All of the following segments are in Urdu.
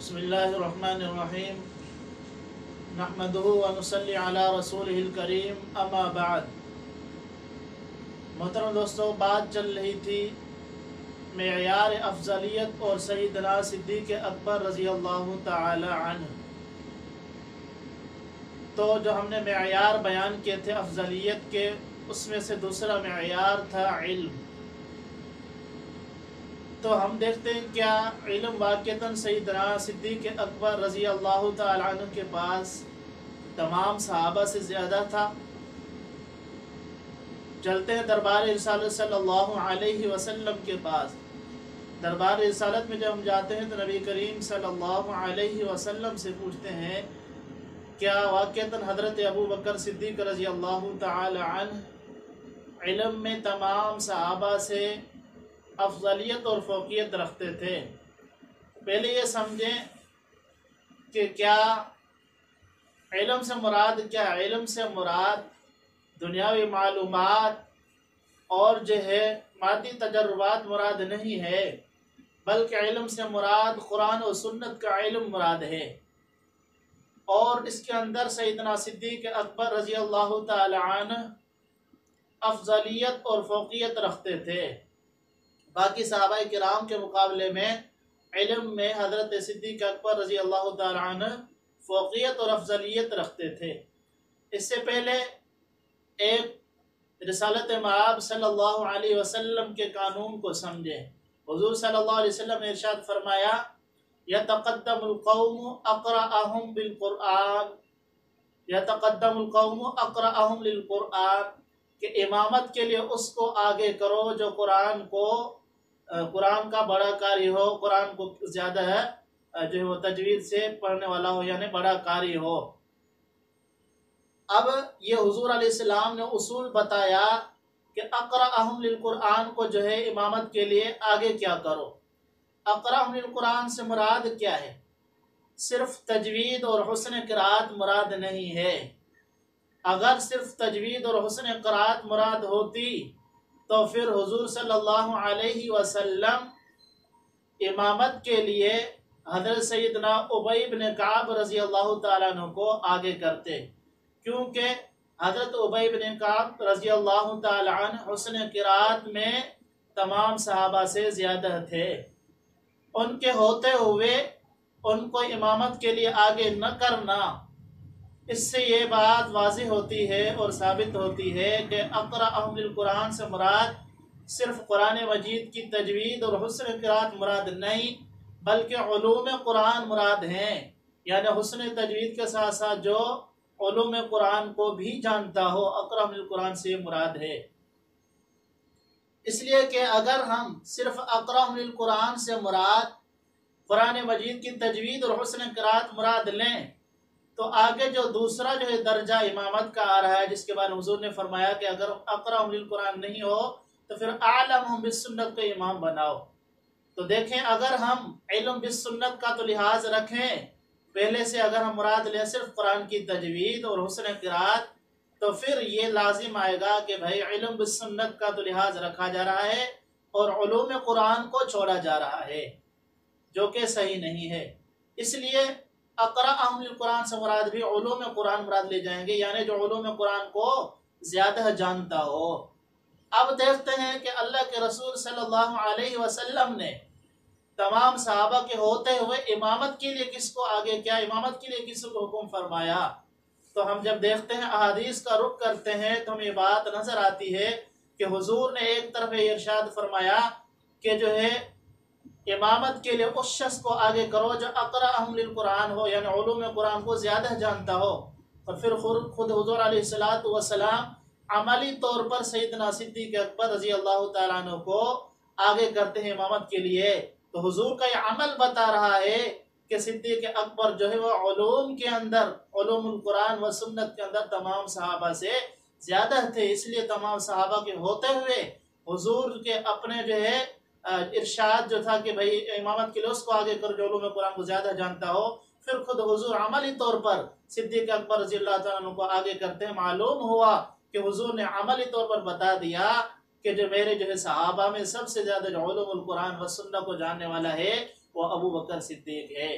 بسم اللہ الرحمن الرحیم نحمدہ ونصلی علی رسولہ الکریم اما بعد۔ محترم دوستو، بات چل رہی تھی معیار افضلیت اور سیدنا صدیق اکبر رضی اللہ تعالی عنہ۔ تو جو ہم نے معیار بیان کیے تھے افضلیت کے، اس میں سے دوسرا معیار تھا علم۔ تو ہم دیکھتے ہیں کیا علم واقعتاً سیدنا صدیق اکبر رضی اللہ تعالی عنہ کے پاس تمام صحابہ سے زیادہ تھا۔ چلتے ہیں دربار رسالت صلی اللہ علیہ وسلم کے پاس۔ دربار رسالت میں جب ہم جاتے ہیں تو نبی کریم صلی اللہ علیہ وسلم سے پوچھتے ہیں کیا واقعتاً حضرت ابو بکر صدیق رضی اللہ تعالی عنہ علم میں تمام صحابہ سے افضلیت اور فوقیت رکھتے تھے؟ پہلے یہ سمجھیں کہ کیا علم سے مراد کیا؟ علم سے مراد دنیاوی معلومات اور جو ہے مادی تجربات مراد نہیں ہے، بلکہ علم سے مراد قرآن و سنت کا علم مراد ہے۔ اور اس کے اندر سیدنا صدیق اکبر رضی اللہ تعالی عنہ افضلیت اور فوقیت رکھتے تھے۔ باقی صحابہ کرام کے مقابلے میں علم میں حضرت صدیق اکبر رضی اللہ تعالی عنہ فوقیت اور افضلیت رکھتے تھے۔ اس سے پہلے ایک رسالت مآب صلی اللہ علیہ وسلم کے قانون کو سمجھیں۔ حضور صلی اللہ علیہ وسلم نے ارشاد فرمایا یتقدم القوم اقرأہم بالقرآن، یتقدم القوم اقرأہم للقرآن، کہ امامت کے لیے اس کو آگے کرو جو قرآن کا بڑا قاری ہو، قرآن کو زیادہ جو ہے وہ تجوید سے پڑھنے والا ہو، یعنی بڑا قاری ہو۔ اب یہ حضور علیہ السلام نے اصول بتایا کہ اقرأہم للقرآن کو جو ہے امامت کے لیے آگے کیا کرو۔ اقرأہم للقرآن سے مراد کیا ہے؟ صرف تجوید اور حسن قرأت مراد نہیں ہے۔ اگر صرف تجوید اور حسن قرأت مراد ہوتی تو پھر حضور صلی اللہ علیہ وسلم امامت کے لیے حضرت سیدنا ابی بن کعب رضی اللہ تعالیٰ عنہ کو آگے کرتے، کیونکہ حضرت ابی بن کعب رضی اللہ تعالیٰ عنہ حسن قرأت میں تمام صحابہ سے زیادہ تھے۔ ان کے ہوتے ہوئے ان کو امامت کے لیے آگے نہ کرنا، اس سے یہ بات واضح ہوتی ہے اور ثابت ہوتی ہے کہ اقرأہم للقرآن سے مراد صرف قرآن مجید کی تجوید اور حسن قرأت مراد نہیں، بلکہ علوم قرآن مراد ہیں، یعنی حسن تجوید کے ساتھ ساتھ جو علوم قرآن کو بھی جانتا ہو، اقرأہم للقرآن سے مراد ہے۔ اس لیے کہ اگر ہم صرف اقرأہم للقرآن سے مراد قرآن مجید کی تجوید اور حسن قرأت مراد لیں تو آگے جو دوسرا جو ہے درجہ امامت کا آ رہا ہے، جس کے بعد حضور نے فرمایا کہ اگر اقرأہم للقرآن نہیں ہو تو پھر اعلمہم بالسنت کو امام بناؤ۔ تو دیکھیں، اگر ہم علم بالسنت کا تو لحاظ رکھیں، پہلے سے اگر ہم مراد لیں صرف قرآن کی تجوید اور حسن قرأت، تو پھر یہ لازم آئے گا کہ بھائی علم بالسنت کا تو لحاظ رکھا جا رہا ہے اور علوم قرآن کو چھوڑا جا رہا ہے، جو کہ صحیح نہیں ہے۔ اس لیے اقرأہم للقرآن سے مراد بھی علوم قرآن مراد لے جائیں گے، یعنی جو علوم قرآن کو زیادہ جانتا ہو۔ اب دیکھتے ہیں کہ اللہ کے رسول صلی اللہ علیہ وسلم نے تمام صحابہ کے ہوتے ہوئے امامت کے لیے کس کو آگے کیا، امامت کے لیے کس کو حکم فرمایا؟ تو ہم جب دیکھتے ہیں احادیث کا رخ کرتے ہیں تو ہمیں بات نظر آتی ہے کہ حضور نے ایک طرف ارشاد فرمایا کہ جو ہے امامت کے لیے اس شخص کو آگے کرو جو اقرأہم للقرآن ہو، یعنی علوم قرآن کو زیادہ جانتا ہو۔ اور پھر خود حضور علیہ السلام عملی طور پر سیدنا صدیق اکبر رضی اللہ تعالیٰ عنہ کو آگے کرتے ہیں امامت کے لیے۔ تو حضور کا یہ عمل بتا رہا ہے کہ صدیق اکبر جو ہے وہ علوم کے اندر، علوم القرآن و سنت کے اندر تمام صحابہ سے زیادہ تھے۔ اس لیے تمام صحابہ کے ہوتے ہوئے حضور کے اپنے جو ہے ارشاد جو تھا کہ بھئی امامت کے لیے اس کو آگے کر جو علوم قرآن کو زیادہ جانتا ہو، پھر خود حضور عملی طور پر صدیق اکبر رضی اللہ تعالیٰ عنہ کو آگے کرتے ہیں۔ معلوم ہوا کہ حضور نے عملی طور پر بتا دیا کہ جو میرے جو ہے صحابہ میں سب سے زیادہ جو علوم القرآن و سنت کو جاننے والا ہے وہ ابو بکر صدیق ہے۔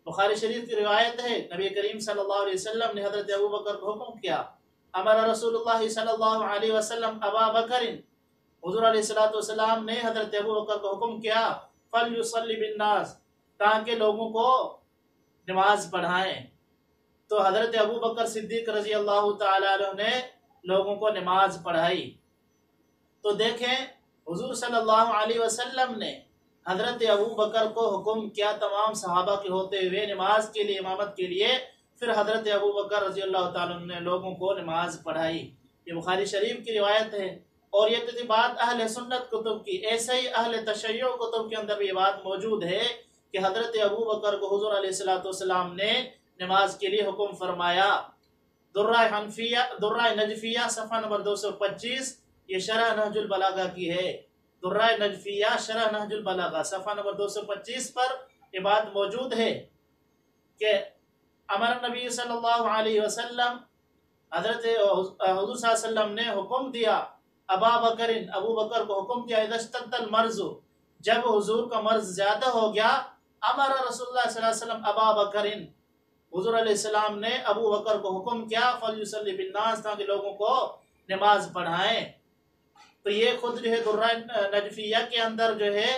بخاری شریف کی روایت ہے، نبی کریم صلی اللہ علیہ وسلم نے حضرت ابو بکر کو حکم کیا، امر رسول اللہ صلی اللہ علیہ وسلم ابا بکر، حضور علیہ السلام نے حضرت ابو بکر کو حکم کیا، فلیصلی بالناس، تاکہ لوگوں کو نماز پڑھائیں۔ تو حضرت ابو بکر صدیق رضی اللہ تعالی عنہ نے لوگوں کو نماز پڑھائی۔ تو دیکھیں حضور صلی اللہ علیہ وسلم نے حضرت ابو بکر کو حکم کیا تمام صحابہ کے ہوتے ہوئے نماز کے لیے، امامت کے لیے، پھر حضرت ابو بکر رضی اللہ تعالیٰ عنہ نے لوگوں کو نماز پڑھائی۔ یہ بخاری شریف کی روایت ہے، اور یہ تو بات اہل سنت کتب کی، ایسے ہی اہل تشیع کتب کے اندر بھی یہ بات موجود ہے کہ حضرت ابو بکر کو حضور علیہ السلام نے نماز کے لیے حکم فرمایا۔ درہ نجفیہ صفحہ نمبر 225، یہ شرح نہج البلاغہ کی ہے۔ درہ نجفیہ شرح نہج البلاغہ صفحہ نمبر 225 پر یہ بات موجود ہے کہ امر نبی صلی اللہ علیہ وسلم، حضرت حضور صلی اللہ علیہ وسلم نے حکم دیا ابا بکر، ابو بکر کو حکم دیا، اذا اشتد المرض، جب حضور کا مرض زیادہ ہو گیا، امر رسول اللہ صلی اللہ علیہ وسلم ابا بکر، حضور علیہ السلام نے ابو بکر کو حکم کیا، فلیصلی بالناس، تاکہ لوگوں کو نماز پڑھائیں۔ تو یہ خود جو ہے درہ نجفیہ کے اندر جو ہے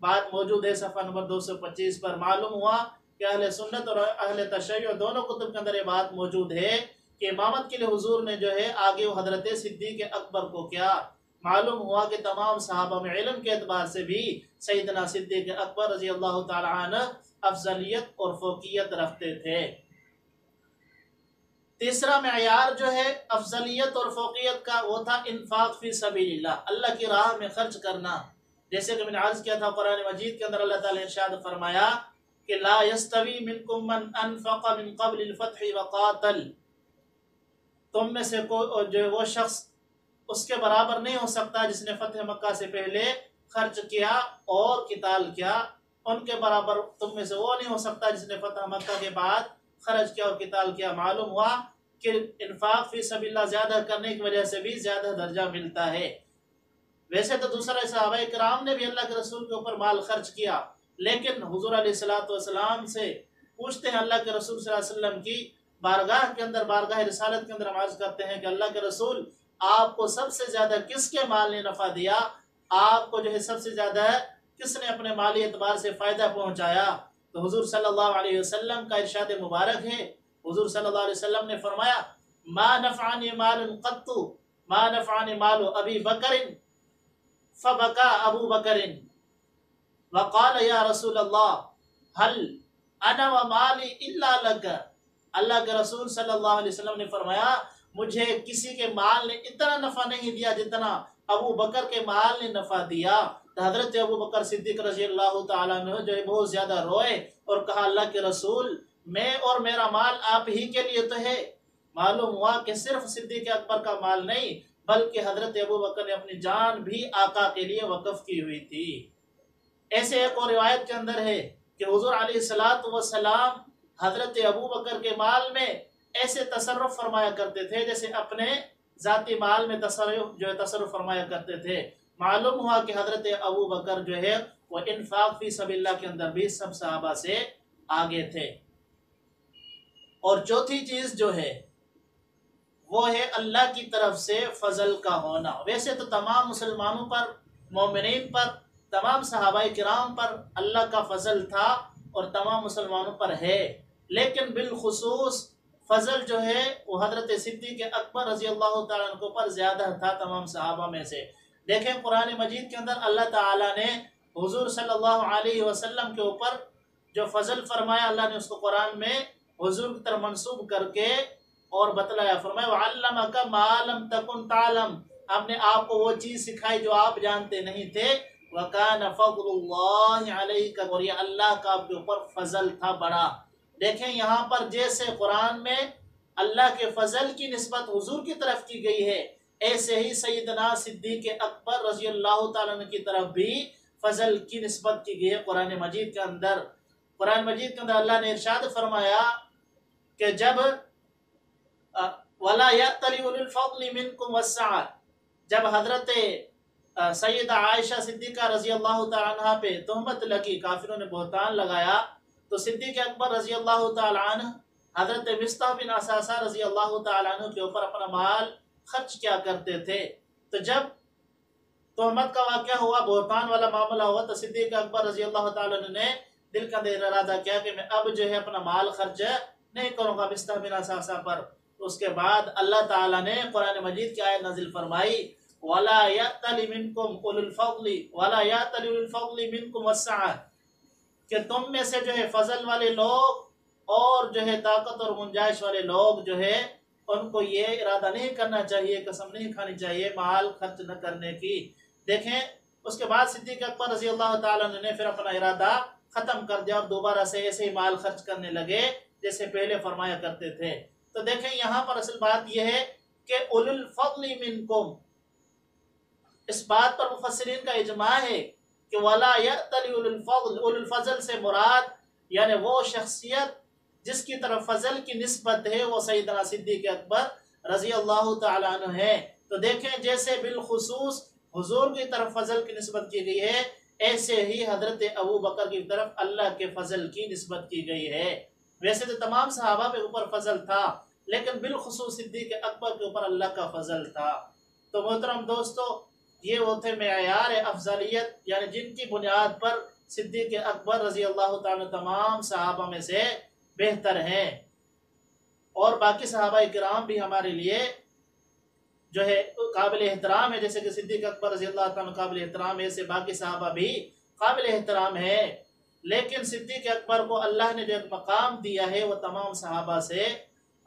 بات موجود ہے، صفحہ نمبر 225 پر۔ معلوم ہوا کہ اہل سنت اور اہل تشیع دونوں کتب کے اندر یہ بات موجود ہے کہ امامت کے لیے حضور نے جو ہے آگے وہ حضرت صدیق اکبر کو کیا۔ معلوم ہوا کہ تمام صحابہ میں علم کے اعتبار سے بھی سیدنا صدیق اکبر رضی اللہ تعالی عنہ افضلیت اور فوقیت رکھتے تھے۔ تیسرا معیار جو ہے افضلیت اور فوقیت کا، وہ تھا انفاق فی سبیل اللہ، اللہ کی راہ میں خرچ کرنا۔ جیسے کہ میں نے عرض کیا تھا، قرآن مجید کے اندر اللہ تعالیٰ نے ارشاد فرمایا کہ لا یستوی منکم من انفق من قبل الفتح وقاتل، تم میں سے جو وہ شخص اس کے برابر نہیں ہو سکتا جس نے فتح مکہ سے پہلے خرچ کیا اور قتال کیا، ان کے برابر تم میں سے وہ نہیں ہو سکتا جس نے فتح مکہ کے بعد خرچ کیا اور قتال کیا۔ معلوم ہوا کہ انفاق فی سبیل اللہ زیادہ کرنے کی وجہ سے بھی زیادہ درجہ ملتا ہے۔ ویسے تو دوسرے صحابہ کرام نے بھی اللہ کے رسول کے اوپر مال خرچ کیا، لیکن حضور علیہ السلام سے پوچھتے ہیں اللہ کے رسول صلی اللہ علیہ وسلم کی بارگاہ کے اندر، بارگاہ رسالت کے اندر ہم عرض کرتے ہیں کہ اللہ کے رسول، آپ کو سب سے زیادہ کس کے مال نے نفع دیا، آپ کو جو ہے سب سے زیادہ کس نے اپنے مالی اعتبار سے فائدہ پہنچایا؟ تو حضور صلی اللہ علیہ وسلم کا ارشاد مبارک ہے، حضور صلی اللہ علیہ وسلم نے فرمایا ما نفعنی مال قط ما نفعنی مال ابی بکر فبکا ابو بکر وقال یا رسول اللہ هل انا ومالی الا لک، اللہ کے رسول صلی اللہ علیہ وسلم نے فرمایا مجھے کسی کے مال نے اتنا نفع نہیں دیا جتنا ابو بکر کے مال نے نفع دیا۔ تو حضرت ابو بکر صدیق رضی اللہ تعالیٰ عنہ جو ہے بہت زیادہ روئے اور کہا اللہ کے رسول، میں اور میرا مال آپ ہی کے لیے تو ہے۔ معلوم ہوا کہ صرف صدیق اکبر کا مال نہیں بلکہ حضرت ابو بکر نے اپنی جان بھی آقا کے لیے وقف کی ہوئی تھی۔ ایسے ایک اور روایت کے اندر ہے کہ حضور علیہ السلام حضرت ابو بکر کے مال میں ایسے تصرف فرمایا کرتے تھے جیسے اپنے ذاتی مال میں تصرف فرمایا کرتے تھے۔ معلوم ہوا کہ حضرت ابو بکر جو ہے وہ انفاق فی سبیل اللہ کے اندر بھی سب صحابہ سے آگے تھے۔ اور چوتھی چیز جو ہے وہ ہے اللہ کی طرف سے فضل کا ہونا۔ ویسے تو تمام مسلمانوں پر، مومنین پر، تمام صحابہ کرام پر اللہ کا فضل تھا اور تمام مسلمانوں پر ہے، لیکن بالخصوص فضل جو ہے وہ حضرت صدیق اکبر رضی اللہ تعالیٰ عنہ پر زیادہ تھا تمام صحابہ میں سے۔ دیکھیں قرآن مجید کے اندر اللہ تعالیٰ نے حضور صلی اللہ علیہ وسلم کے اوپر جو فضل فرمایا، اللہ نے اس کو قرآن میں حضور کی طرف منسوب کر کے اور بتلایا، فرمایا وَعَلَّمَكَ مَا لَمْ تَكُنْ تَعْلَمْ، ہم نے آپ کو وہ چیز سکھائی جو آپ جانتے نہیں تھے، وَكَانَ فَضْلُ اللَّهِ عَلَيْكَ، اور یہ اللہ کا آپ کے اوپر فضل تھا بڑا۔ دیکھیں یہاں پر جیسے قرآن میں اللہ کے فضل کی نسبت حضور کی طرف کی گئی ہے، ایسے ہی سیدنا صدیق اکبر رضی اللہ تعالیٰ عنہ کی طرف بھی فضل کی نسبت کی گئی ہے قرآن مجید کے اندر۔ قرآن مجید کے اندر اللہ نے ارشاد فرمایا کہ جب وَلَا يَأْتَلِ أُولِو الْفَضْلِ مِنْكُمْ وَالسَّعَةِ، جب حضرت سیدہ عائشہ صدیقہ رضی اللہ تعالیٰ عنہ پہ تہمت لگی، کافروں نے بہتان لگایا، تو صدیق اکبر رضی اللہ تعالیٰ عنہ حضرت مصطح بن اساسہ رضی اللہ تعالیٰ عنہ کے اوپر اپنا مال خرچ کیا کرتے تھے۔ تو جب تہمت کا واقعہ ہوا، بہتان والا معاملہ ہوا، تو صدیق اکبر رضی اللہ تعالیٰ عنہ نے دل کا ارادہ کیا کہ میں اب جو ہے اپنا مال خرچ نہیں کروں گا مصطح بن اساسہ پر۔ اس کے بعد اللہ تعالیٰ نے قرآن مجید کی آیت نازل فرمائی وَلَا يَأْتَلِ مِنْكُمْ أُولُو الْفَضْلِ وَلَا يَأْتَلِ أُولُو الْفَضْلِ مِنْكُمْ وَالسَّعَةِ، کہ تم میں سے جو ہے فضل والے لوگ اور جو ہے طاقت اور گنجائش والے لوگ جو ہے ان کو یہ ارادہ نہیں کرنا چاہیے، قسم نہیں کھانی چاہیے مال خرچ نہ کرنے کی۔ دیکھیں اس کے بعد صدیق اکبر رضی اللہ تعالیٰ نے پھر اپنا ارادہ ختم کر دیا اور دوبارہ سے ایسے ہی مال خرچ کرنے لگے جیسے پہلے فرمایا کرتے تھے۔ تو دیکھیں یہاں پر اصل بات یہ ہے کہ اولو الفضل منکم، اس بات پر مفسرین کا اجماع ہے کہ وَلَا يَأْتَلِ اولو الفضل، اولو الفضل سے مراد یعنی وہ شخصیت جس کی طرف فضل کی نسبت ہے وہ سیدنا صدیق اکبر رضی اللہ تعالیٰ عنہ ہے۔ تو دیکھیں جیسے بالخصوص حضور کی طرف فضل کی نسبت کی گئی ہے، ایسے ہی حضرت ابو بکر کی طرف اللہ کے فضل کی نسبت کی گئی ہے۔ ویسے تو تمام صحابہ کے اوپر فضل تھا، لیکن بالخصوص صدیق اکبر کے اوپر اللہ کا فضل تھا۔ تو محترم دوستو، یہ وہ تھے معیار افضلیت، یعنی جن کی بنیاد پر صدیق اکبر رضی اللہ تعالیٰ تمام صحابہ میں سے بہتر ہیں، اور باقی صحابہ کرام بھی ہمارے لیے جو ہے قابل احترام ہے، جیسے کہ صدیق اکبر رضی اللہ تعالیٰ قابل احترام ہے، ایسے باقی صحابہ بھی قابل احترام ہے۔ لیکن صدیق اکبر کو اللہ نے جو ایک مقام دیا ہے وہ تمام صحابہ سے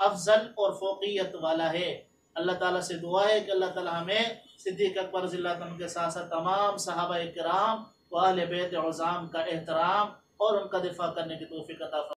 افضل اور فوقیت والا ہے۔ اللہ تعالیٰ سے دعا ہے کہ اللہ تعالیٰ ہمیں صدیق اکبر رضی اللہ عنہ کے ساتھ ساتھ تمام صحابہ کرام و اہل بیت عظام کا احترام اور ان کا دفاع کرنے کی توفیق عطا فرمائے۔